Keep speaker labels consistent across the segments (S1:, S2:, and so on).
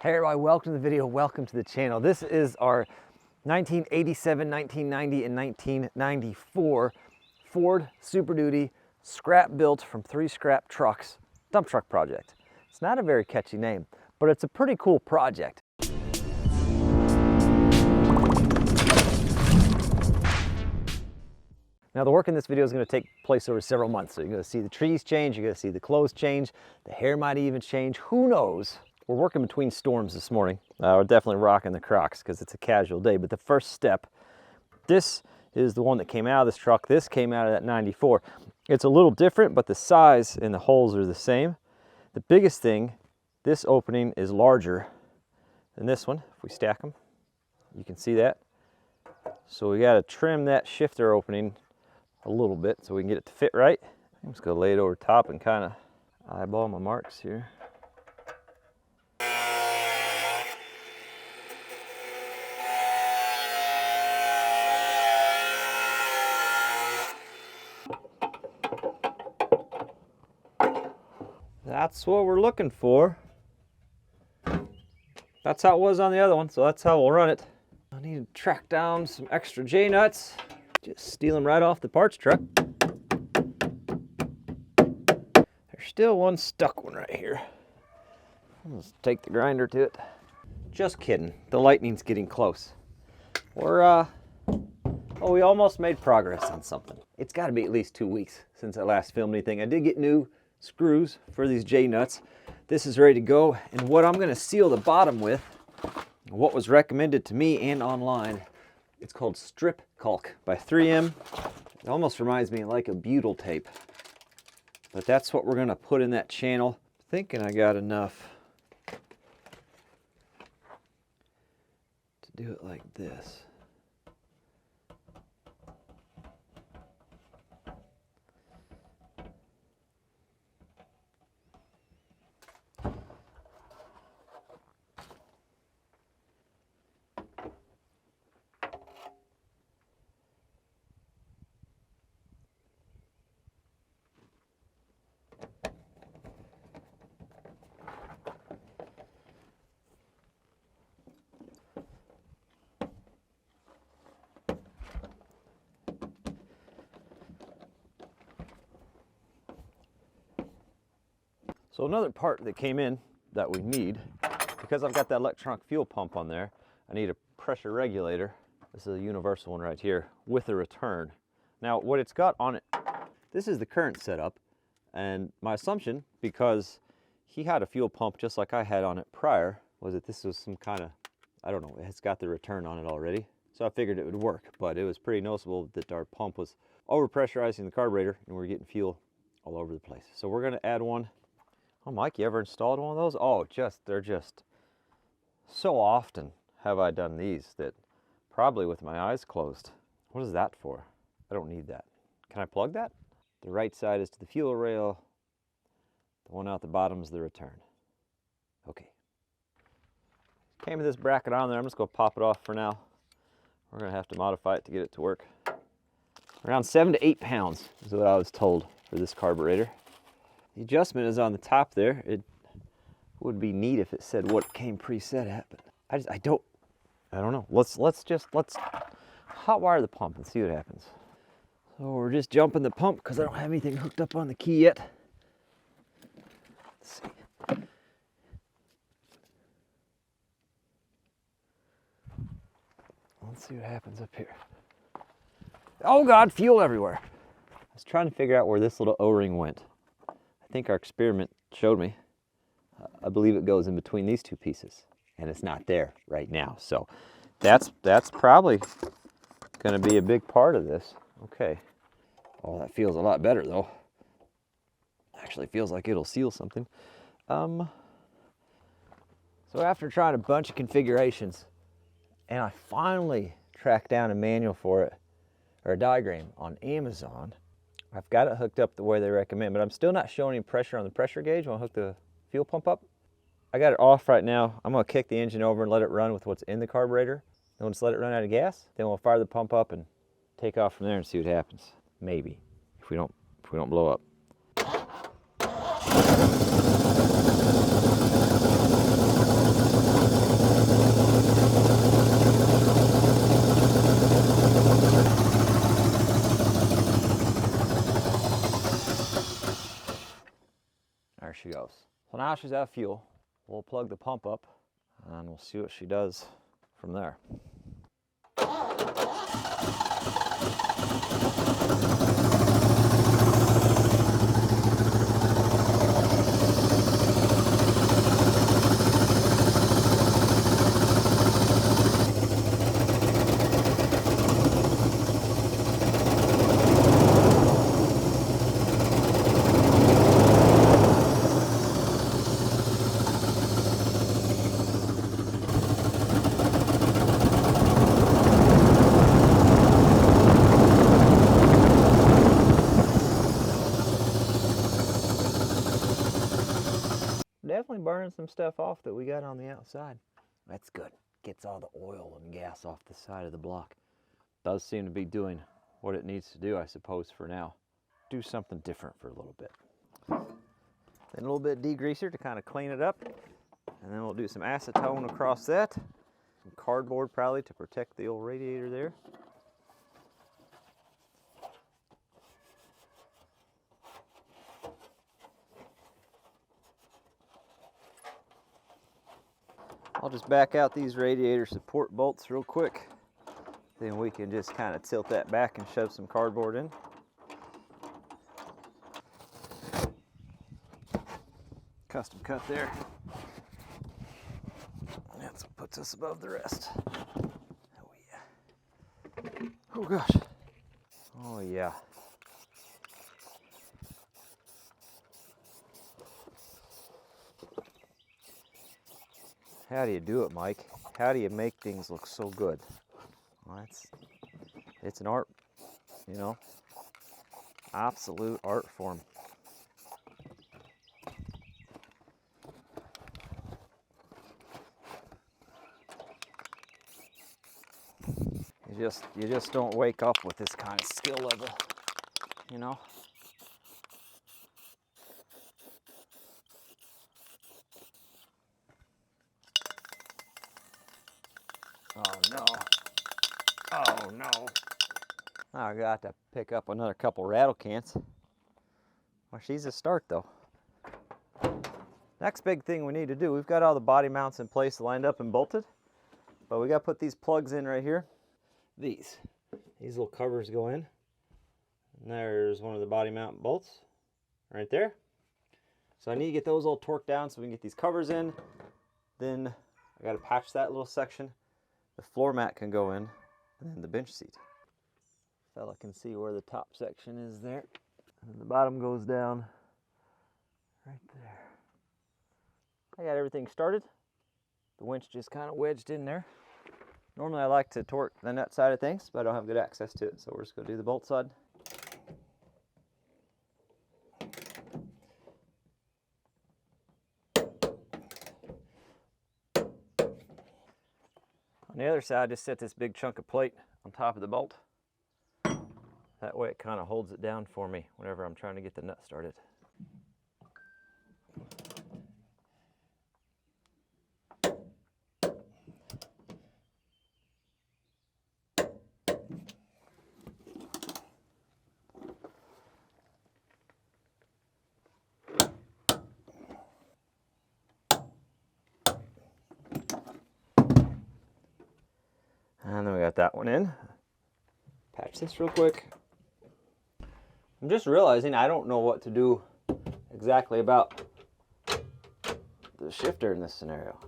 S1: Hey everybody, welcome to the video, welcome to the channel. This is our 1987, 1990, and 1994 Ford Super Duty scrap built from 3 scrap trucks dump truck project. It's not a very catchy name, but it's a pretty cool project. Now the work in this video is going to take place over several months. So you're going to see the trees change, you're going to see the clothes change, the hair might even change, who knows? We're working between storms this morning. We're definitely rocking the Crocs because it's a casual day, but the first step, this is the one that came out of this truck. This came out of that 94. It's a little different, but the size and the holes are the same. The biggest thing, this opening is larger than this one. If we stack them, you can see that. So we got to trim that shifter opening a little bit so we can get it to fit right. I'm just going to lay it over top and kind of eyeball my marks here. That's what we're looking for. That's how it was on the other one, so that's how we'll run it. I need to track down some extra J-nuts. Just steal them right off the parts truck. There's still one stuck one right here. Let's take the grinder to it. Just kidding, the lightning's getting close. We're, we almost made progress on something. It's gotta be at least 2 weeks since I last filmed anything. I did get new screws for these J-nuts. This is ready to go, and what I'm going to seal the bottom with, what was recommended to me and online, it's called strip caulk by 3M. It almost reminds me like a butyl tape, but that's what we're going to put in that channel. Thinking I got enough to do it like this. So another part that came in that we need, because I've got that electronic fuel pump on there, I need a pressure regulator. This is a universal one right here with a return. Now what it's got on it, this is the current setup, and my assumption, because he had a fuel pump just like I had on it prior, was that this was some kind of, I don't know, it's got the return on it already. So I figured it would work, but it was pretty noticeable that our pump was overpressurizing the carburetor and we're getting fuel all over the place. So we're gonna add one. Oh, Mike, you ever installed one of those? Oh, they're just so often have I done these that probably with my eyes closed. What is that for? I don't need that. Can I plug that? The right side is to the fuel rail. The one out the bottom is the return. Okay. Came with this bracket on there. I'm just going to pop it off for now. We're going to have to modify it to get it to work. Around 7 to 8 pounds is what I was told for this carburetor. The adjustment is on the top there. It would be neat if it said what came preset at, but I don't know. Let's hot wire the pump and see what happens. So we're just jumping the pump because I don't have anything hooked up on the key yet. Let's see. Let's see what happens up here. Oh God, fuel everywhere. I was trying to figure out where this little O-ring went. I think our experiment showed me. I believe it goes in between these two pieces, and it's not there right now. So that's probably going to be a big part of this. Okay. Oh, that feels a lot better though. Actually feels like it'll seal something. So after trying a bunch of configurations, and I finally tracked down a manual for it, or a diagram on Amazon. I've got it hooked up the way they recommend, but I'm still not showing any pressure on the pressure gauge when I hook the fuel pump up. I got it off right now. I'm gonna kick the engine over and let it run with what's in the carburetor. Then we'll just let it run out of gas. Then we'll fire the pump up and take off from there and see what happens. Maybe, if we don't blow up. goes. So now she's out of fuel. We'll plug the pump up and we'll see what she does from there. Definitely burning some stuff off that we got on the outside. That's good. Gets all the oil and gas off the side of the block. Does seem to be doing what it needs to do, I suppose, for now. Do something different for a little bit. Then a little bit of degreaser to kind of clean it up. And then we'll do some acetone across that. Some cardboard probably to protect the old radiator there. I'll just back out these radiator support bolts real quick. Then we can just kind of tilt that back and shove some cardboard in. Custom cut there. That's what puts us above the rest. Oh yeah. Oh gosh. Oh yeah. How do you do it, Mike? How do you make things look so good? Well, it's an art, you know, absolute art form. You just don't wake up with this kind of skill level, you know. Oh no. Oh no. I got to pick up another couple rattle cans. Well, she's a start though. Next big thing we need to do, we've got all the body mounts in place lined up and bolted, but we got to put these plugs in right here. These little covers go in. And there's one of the body mount bolts right there. So I need to get those all torqued down so we can get these covers in. Then I got to patch that little section. The floor mat can go in, and then the bench seat. Fella can see where the top section is there. And the bottom goes down right there. I got everything started. The winch just kind of wedged in there. Normally I like to torque the nut side of things, but I don't have good access to it, so we're just going to do the bolt side. On the other side, just set this big chunk of plate on top of the bolt. That way it kind of holds it down for me whenever I'm trying to get the nut started. And then we got that one in. Patch this real quick. I'm just realizing I don't know what to do exactly about the shifter in this scenario.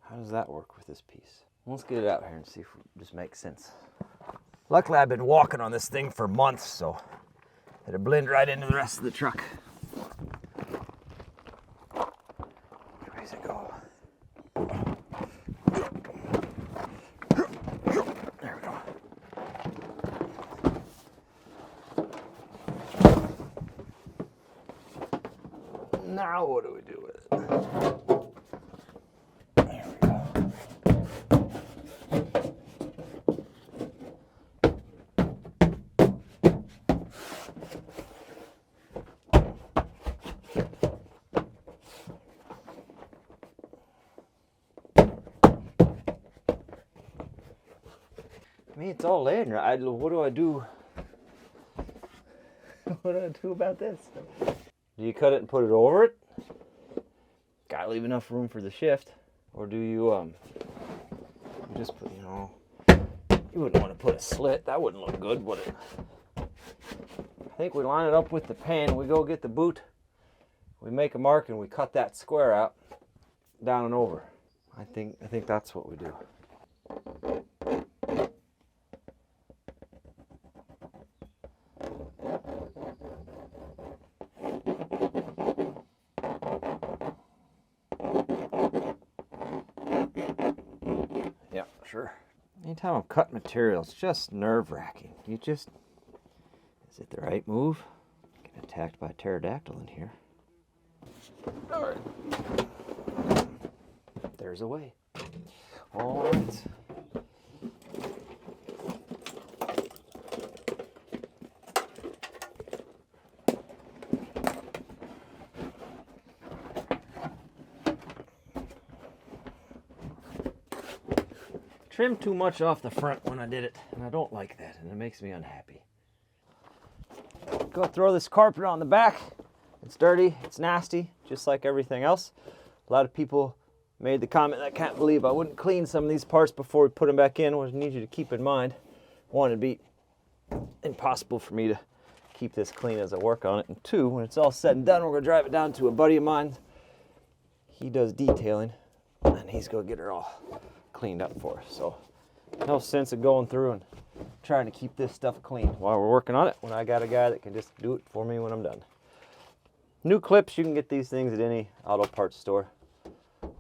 S1: How does that work with this piece? Let's get it out here and see if it just makes sense. Luckily I've been walking on this thing for months, so it'll blend right into the rest of the truck. Where does it go? Now what do we do with it? There we go. I mean, it's all in. What do I do? What do I do about this? Do you cut it and put it over it? I leave enough room for the shift? Or do you just put, you know, you wouldn't want to put a slit. That wouldn't look good, would it? I think we line it up with the pan. We go get the boot. We make a mark and we cut that square out, down and over. I think that's what we do. Yeah, sure. Anytime I'm cutting material, it's just nerve-wracking. Is it the right move? Get attacked by a pterodactyl in here. All right. There's a way. All right. Trimmed too much off the front when I did it, and I don't like that, and it makes me unhappy. Go throw this carpet on the back. It's dirty, it's nasty, just like everything else. A lot of people made the comment, I can't believe I wouldn't clean some of these parts before we put them back in. What I need you to keep in mind, one, it'd be impossible for me to keep this clean as I work on it, and two, when it's all said and done, we're gonna drive it down to a buddy of mine. He does detailing, and he's gonna get it all cleaned up for us. So no sense of going through and trying to keep this stuff clean while we're working on it when I got a guy that can just do it for me when I'm done. New clips, you can get these things at any auto parts store,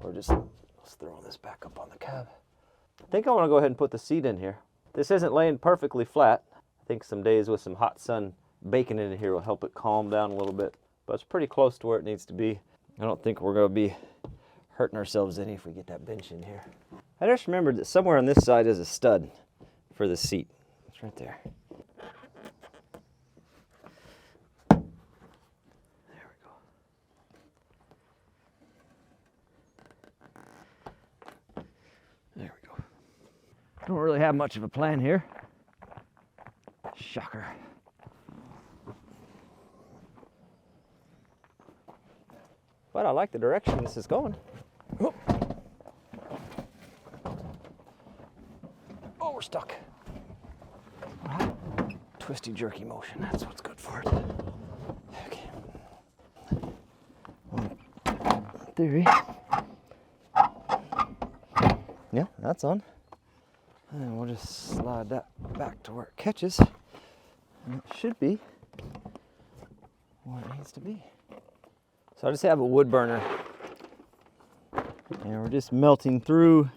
S1: or just let's throw this back up on the cab. I think I want to go ahead and put the seat in here. This isn't laying perfectly flat. I think some days with some hot sun baking it in here will help it calm down a little bit, but it's pretty close to where it needs to be. I don't think we're going to be hurting ourselves any if we get that bench in here. I just remembered that somewhere on this side is a stud for the seat. It's right there. There we go. There we go. Don't really have much of a plan here. Shocker. But I like the direction this is going. Oh, we're stuck. Twisty, jerky motion. That's what's good for it. Okay. In theory. Yeah, that's on. And we'll just slide that back to where it catches. And it should be where it needs to be. So I just have a wood burner. And we're just melting through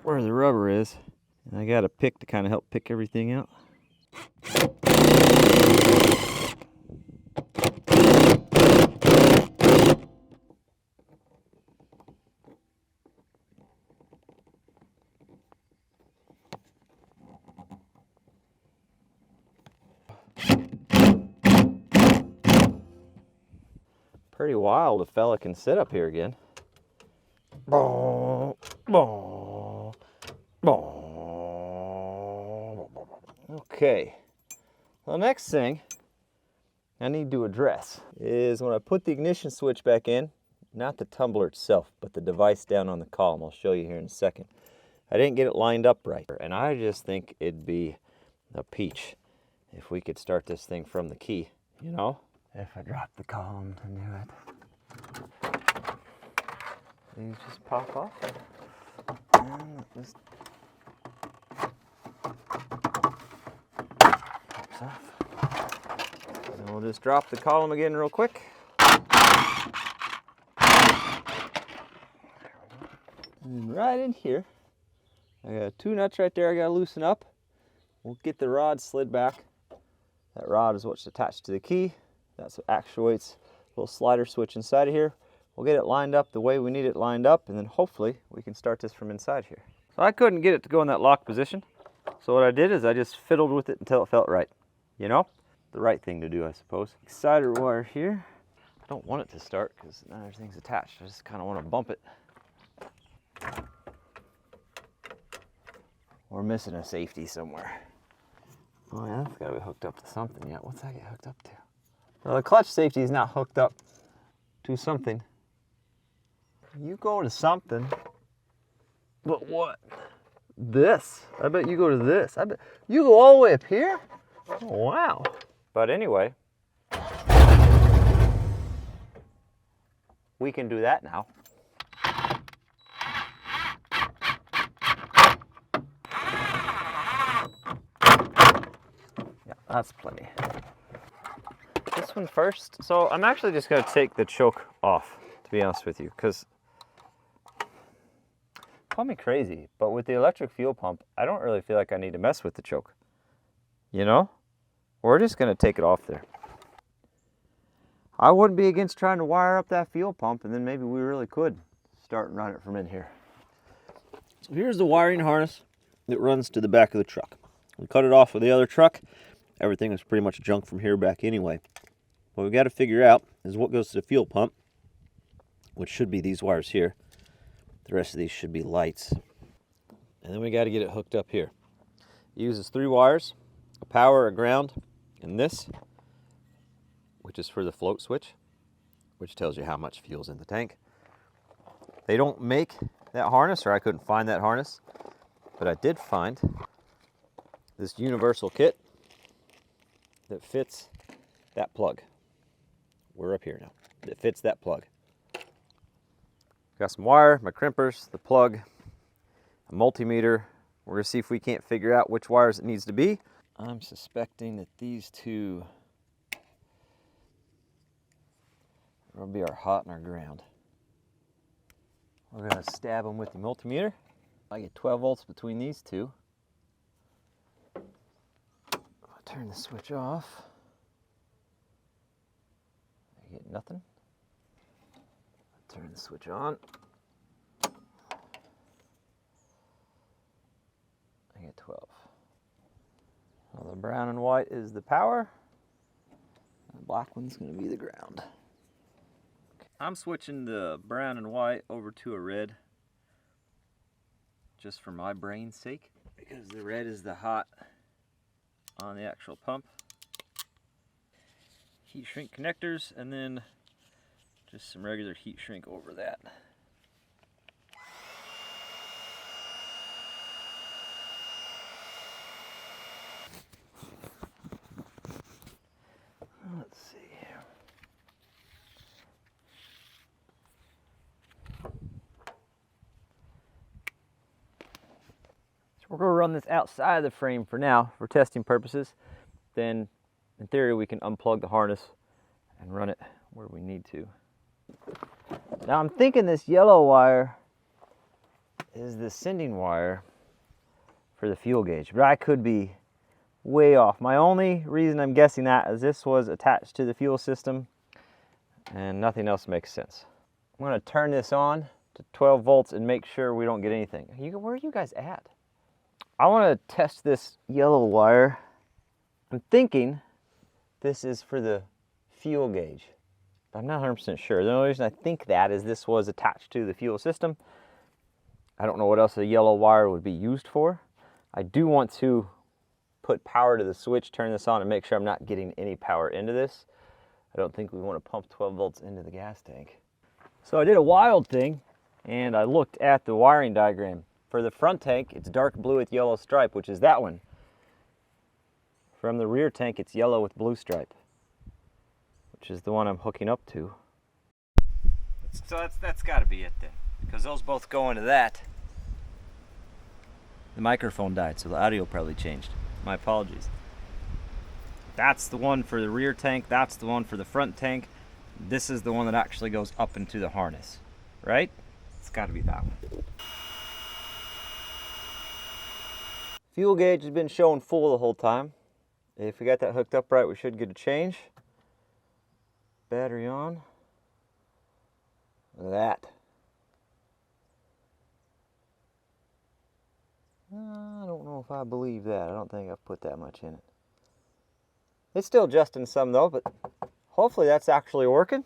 S1: where the rubber is. And I got a pick to kind of help pick everything out. Pretty wild a fella can sit up here again. Okay, well, the next thing I need to address is when I put the ignition switch back in, not the tumbler itself, but the device down on the column. I'll show you here in a second. I didn't get it lined up right, and I just think it'd be a peach if we could start this thing from the key, you know? If I drop the column to do it, these just pop off. And just pops off. And we'll just drop the column again real quick. And right in here, I got 2 nuts right there I gotta loosen up. We'll get the rod slid back. That rod is what's attached to the key. That's what actuates a little slider switch inside of here. We'll get it lined up the way we need it lined up, and then hopefully we can start this from inside here. So I couldn't get it to go in that lock position. So what I did is I just fiddled with it until it felt right. You know? The right thing to do, I suppose. Exciter wire here. I don't want it to start because now everything's attached. I just kind of want to bump it. We're missing a safety somewhere. Oh yeah, that's gotta be hooked up to something yet. What's that get hooked up to? Well, the clutch safety is not hooked up to something. You go to something. But what? This? I bet you go to this. I bet you go all the way up here? Oh, wow. But anyway, we can do that now. Yeah, that's plenty. This one first. So I'm actually just going to take the choke off, to be honest with you, because call me crazy, but with the electric fuel pump, I don't really feel like I need to mess with the choke. You know? We're just going to take it off there. I wouldn't be against trying to wire up that fuel pump, and then maybe we really could start and run it from in here. So here's the wiring harness that runs to the back of the truck. We cut it off with the other truck. Everything is pretty much junk from here back anyway. What we've got to figure out is what goes to the fuel pump, which should be these wires here. The rest of these should be lights. And then we got to get it hooked up here. It uses 3 wires, a power, a ground, and this, which is for the float switch, which tells you how much fuel's in the tank. They don't make that harness, or I couldn't find that harness, but I did find this universal kit that fits that plug. We're up here now. That fits that plug. Got some wire, my crimpers, the plug, a multimeter. We're gonna see if we can't figure out which wires it needs to be. I'm suspecting that these two will be our hot and our ground. We're gonna stab them with the multimeter. I get 12 volts between these two. I'll turn the switch off. I get nothing. I'll turn the switch on. I get 12. Well, the brown and white is the power. The black one's gonna be the ground. I'm switching the brown and white over to a red just for my brain's sake, because the red is the hot on the actual pump. Heat shrink connectors, and then just some regular heat shrink over that. Let's see. We're going to run this outside of the frame for now for testing purposes. Then in theory we can unplug the harness and run it where we need to. Now I'm thinking this yellow wire is the sending wire for the fuel gauge, but I could be way off. My only reason I'm guessing that is this was attached to the fuel system and nothing else makes sense. I'm going to turn this on to 12 volts and make sure we don't get anything. Where are you guys at? I want to test this yellow wire. I'm thinking this is for the fuel gauge, but I'm not 100% sure. The only reason I think that is this was attached to the fuel system. I don't know what else a yellow wire would be used for. I do want to put power to the switch, turn this on, and make sure I'm not getting any power into this. I don't think we want to pump 12 volts into the gas tank. So I did a wild thing, and I looked at the wiring diagram. For the front tank, it's dark blue with yellow stripe, which is that one. From the rear tank, it's yellow with blue stripe, which is the one I'm hooking up to. So that's got to be it then, because those both go into that. The microphone died, so the audio probably changed. My apologies. That's the one for the rear tank, that's the one for the front tank. This is the one that actually goes up into the harness, right? It's got to be that one. Fuel gauge has been showing full the whole time. If we got that hooked up right, we should get a change. Battery on. Look at that. I don't know if I believe that. I don't think I've put that much in it. It's still adjusting some though, but hopefully that's actually working.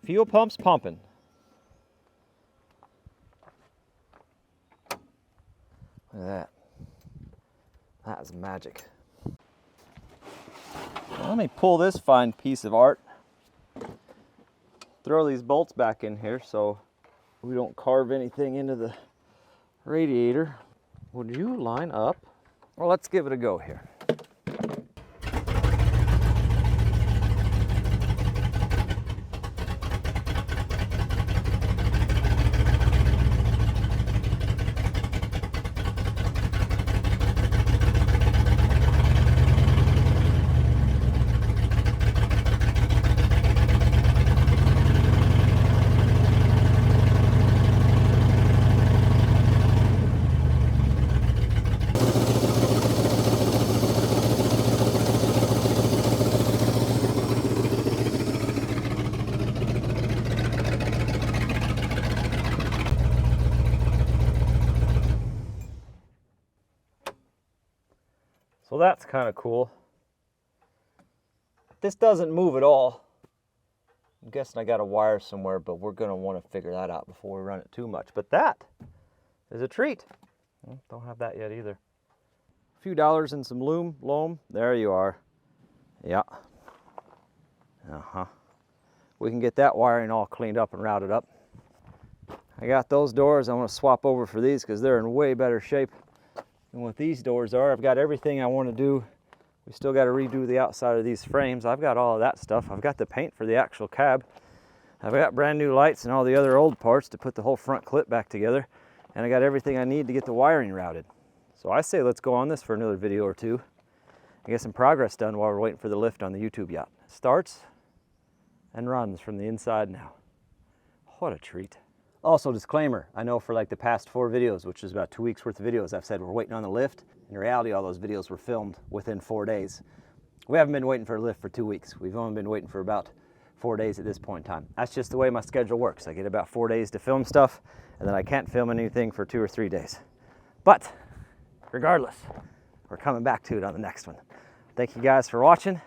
S1: Fuel pump's pumping. Look at that. That is magic. Let me pull this fine piece of art. Throw these bolts back in here so we don't carve anything into the radiator. Would you line up? Well, let's give it a go here. So that's kind of cool. This doesn't move at all. I'm guessing I got a wire somewhere, but we're going to want to figure that out before we run it too much. But that is a treat. Don't have that yet either. A few dollars and some loam. There you are. Yeah. We can get that wiring all cleaned up and routed up. I got those doors. I want to swap over for these because they're in way better shape than what these doors are. I've got everything I want to do. We still got to redo the outside of these frames. I've got all of that stuff. I've got the paint for the actual cab. I've got brand new lights and all the other old parts to put the whole front clip back together. And I got everything I need to get the wiring routed. So I say let's go on this for another video or two and get some progress done while we're waiting for the lift on the YouTube yacht. It starts and runs from the inside now. What a treat. Also, disclaimer, I know for like the past 4 videos, which is about 2 weeks worth of videos, I've said we're waiting on the lift. In reality, all those videos were filmed within 4 days. We haven't been waiting for a lift for 2 weeks. We've only been waiting for about 4 days at this point in time. That's just the way my schedule works. I get about 4 days to film stuff, and then I can't film anything for 2 or 3 days. But regardless, we're coming back to it on the next one. Thank you guys for watching.